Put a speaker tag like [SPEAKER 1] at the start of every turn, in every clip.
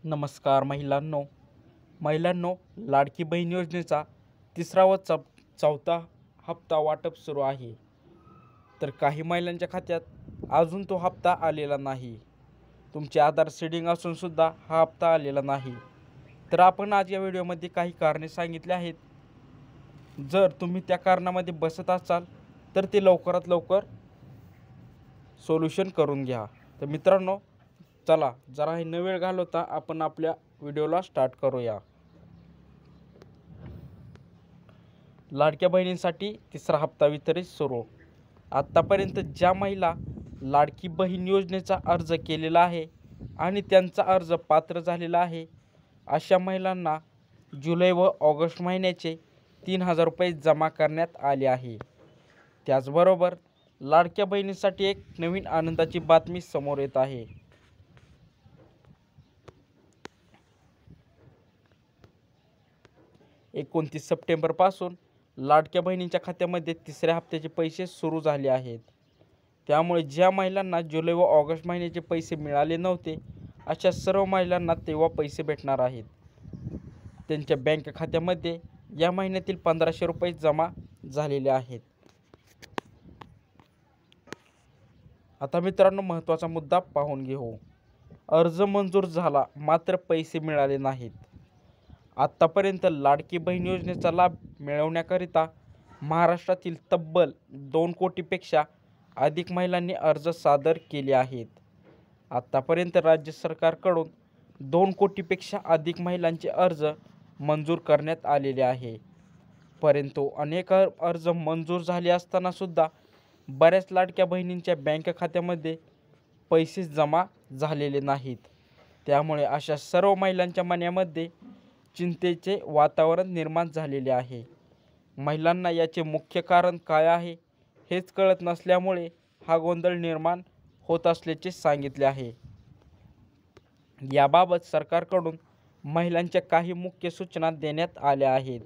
[SPEAKER 1] नमस्कार महिलांनो, लाडकी बहीण योजनेचा तिसरा व चौथा हप्ता वाटप सुरू आहे. तर काही महिलांच्या खात्यात अजून तो हप्ता आलेला नाही. तुमचे आधार सीडिंग असून सुद्धा हा हप्ता आलेला नाही. तर आपण आज या व्हिडिओमध्ये काही कारणे सांगितले आहेत. जर तुम्ही त्या कारणामध्ये बसत असाल तर ते लवकरात लवकर सोल्युशन करून घ्या. तर मित्रांनो, चला जरा हे न वेळ घालवता आपण आपल्या व्हिडिओला स्टार्ट करूया. लाडक्या बहिणींसाठी तिसरा हप्ता वितरित सुरू. आत्तापर्यंत ज्या महिला लाडकी बहीण योजनेचा अर्ज केलेला आहे आणि त्यांचा अर्ज पात्र झालेला आहे, अशा महिलांना जुलै व ऑगस्ट महिन्याचे 3,000 रुपये जमा करण्यात आले आहे. त्याचबरोबर लाडक्या बहिणींसाठी एक नवीन आनंदाची बातमी समोर येत आहे. 29 सप्टेंबरपासून लाडक्या बहिणींच्या खात्यामध्ये तिसऱ्या हप्त्याचे पैसे सुरू झाले आहेत. त्यामुळे ज्या महिलांना जुलै व ऑगस्ट महिन्याचे पैसे मिळाले नव्हते, अशा सर्व महिलांना तेव्हा पैसे भेटणार आहेत. त्यांच्या बँक खात्यामध्ये या महिन्यातील 1,500 रुपये जमा झालेले आहेत. आता मित्रांनो, महत्त्वाचा मुद्दा पाहून घेऊ. अर्ज मंजूर झाला मात्र पैसे मिळाले नाहीत. आत्तापर्यंत लाडकी बहीण योजनेचा लाभ मिळवण्याकरिता महाराष्ट्रातील तब्बल 2 कोटीपेक्षा अधिक महिलांनी अर्ज सादर केले आहेत. आत्तापर्यंत राज्य सरकारकडून 2 कोटीपेक्षा अधिक महिलांचे अर्ज मंजूर करण्यात आलेले आहे. परंतु अनेक अर्ज मंजूर झाले असताना सुद्धा बऱ्याच लाडक्या बहिणींच्या बँक खात्यामध्ये पैसे जमा झालेले नाहीत. त्यामुळे अशा सर्व महिलांच्या मनामध्ये चिंतेचे वातावरण निर्माण झालेले आहे. महिलांना याचे मुख्य कारण काय आहे हेच कळत नसल्यामुळे हा गोंधळ निर्माण होत असल्याचे सांगितले आहे. याबाबत सरकारकडून महिलांच्या काही मुख्य सूचना देण्यात आल्या आहेत.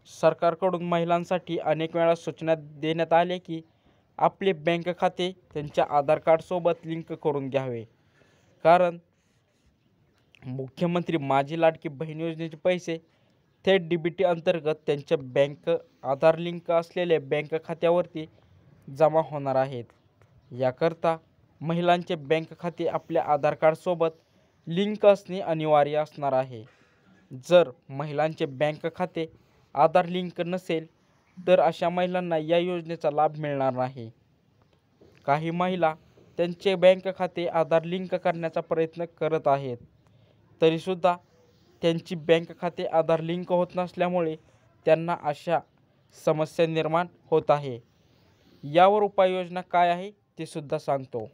[SPEAKER 1] सरकारकडून महिलांसाठी अनेक वेळा सूचना देण्यात आल्या की आपले बँक खाते त्यांच्या आधार कार्डसोबत लिंक करून घ्यावे. कारण मुख्यमंत्री माझी लाडकी बहीण योजनेचे पैसे थेट DBT अंतर्गत त्यांच्या बँक आधार लिंक असलेल्या बँक खात्यावरती जमा होणार आहेत. याकरता महिलांचे बँक खाते आपल्या आधार कार्डसोबत लिंक असणे अनिवार्य असणार आहे. जर महिलांचे बँक खाते आधार लिंक नसेल तर अशा महिलांना या योजनेचा लाभ मिळणार नाही. काही महिला त्यांचे बँक खाते आधार लिंक करण्याचा प्रयत्न करत आहेत, तरीसुद्धा त्यांची बँक खाते आधार लिंक होत नसल्यामुळे त्यांना अशा समस्या निर्माण होत आहे. यावर उपाययोजना काय आहे ते सुद्धा सांगतो.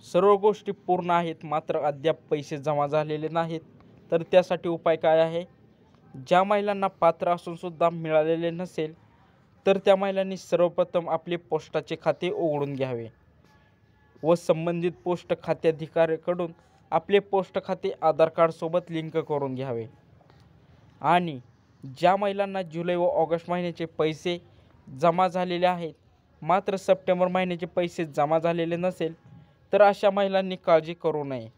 [SPEAKER 1] सर्व गोष्टी पूर्ण आहेत मात्र अद्याप पैसे जमा झालेले नाहीत. तर त्यासाठी उपाय काय आहे? ज्या महिलांना पात्र असून सुद्धा मिळालेले नसेल तर त्या महिलांनी सर्वप्रथम आपले पोस्टाचे खाते उघडून घ्यावे व संबंधित पोस्ट खातेअधिकाऱ्याकडून आपले पोस्ट खाते आधार कार्डसोबत लिंक करून घ्यावे. आणि ज्या महिलांना जुलै व ऑगस्ट महिन्याचे पैसे जमा झालेले आहेत मात्र सप्टेंबर महिन्याचे पैसे जमा झालेले नसेल तर अशा महिलांनी काळजी करू नये.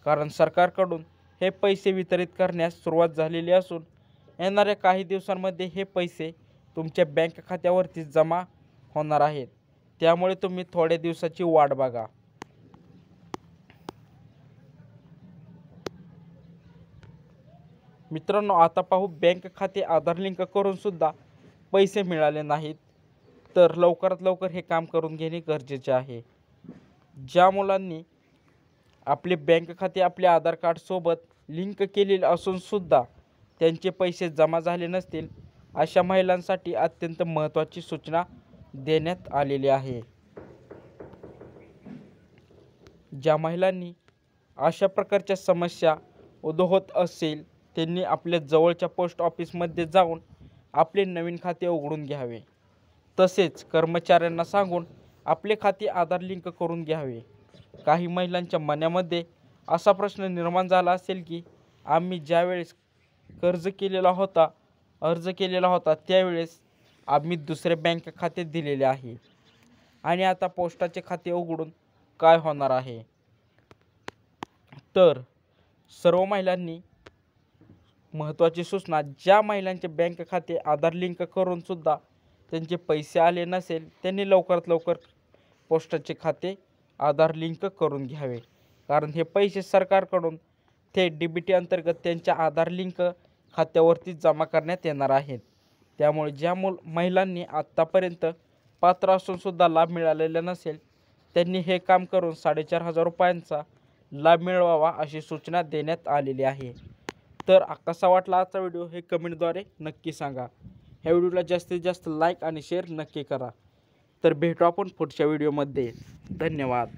[SPEAKER 1] कारण सरकारकडून हे पैसे वितरित करण्यास सुरुवात झालेली असून येणाऱ्या काही दिवसांमध्ये हे पैसे तुमच्या बँक खात्यावरती जमा होणार आहेत. त्यामुळे तुम्ही थोड्या दिवसाची वाट बघा. मित्रांनो, आता पाहू बँक खाते आधार लिंक करून सुद्धा पैसे मिळाले नाहीत तर लवकरात लवकर हे काम करून घेणे गरजेचे आहे. ज्या मुलांनी आपले बँक खाते आपल्या आधार कार्डसोबत लिंक केलेले असून सुद्धा त्यांचे पैसे जमा झाले नसतील अशा महिलांसाठी अत्यंत महत्त्वाची सूचना देण्यात आलेली आहे. ज्या महिलांनी अशा प्रकारच्या समस्या उद्भवत असेल त्यांनी आपल्या जवळच्या पोस्ट ऑफिसमध्ये जाऊन आपले नवीन खाते उघडून घ्यावे. तसेच कर्मचाऱ्यांना सांगून आपले खाते आधार लिंक करून घ्यावे. काही महिलांच्या मनामध्ये असा प्रश्न निर्माण झाला असेल की आम्ही ज्यावेळेस अर्ज केलेला होता त्यावेळेस आम्ही दुसरे बँक खाते दिलेले आहे आणि आता पोस्टाचे खाते उघडून काय होणार आहे. तर सर्व महिलांनी महत्त्वाची सूचना, ज्या महिलांचे बँक खाते आधार लिंक करून सुद्धा त्यांचे पैसे आले नसेल त्यांनी लवकरात लवकर पोस्टाचे खाते आधार लिंक करून घ्यावे, कारण हे पैसे सरकारकडून थेट DBT अंतर्गत त्यांच्या आधार लिंक खात्यावरती जमा करण्यात येणार आहेत. त्यामुळे ज्या महिलांनी आत्तापर्यंत पात्र असूनसुद्धा लाभ मिळालेला नसेल त्यांनी हे काम करून 4,500 रुपयांचा लाभ मिळवावा अशी सूचना देण्यात आलेली आहे. तर कसा वाटला आजचा व्हिडिओ हे कमेंटद्वारे नक्की सांगा. ह्या व्हिडिओला जास्तीत जास्त लाईक आणि शेअर नक्की करा. तर भेटू आपण पुढच्या व्हिडिओमध्ये. धन्यवाद.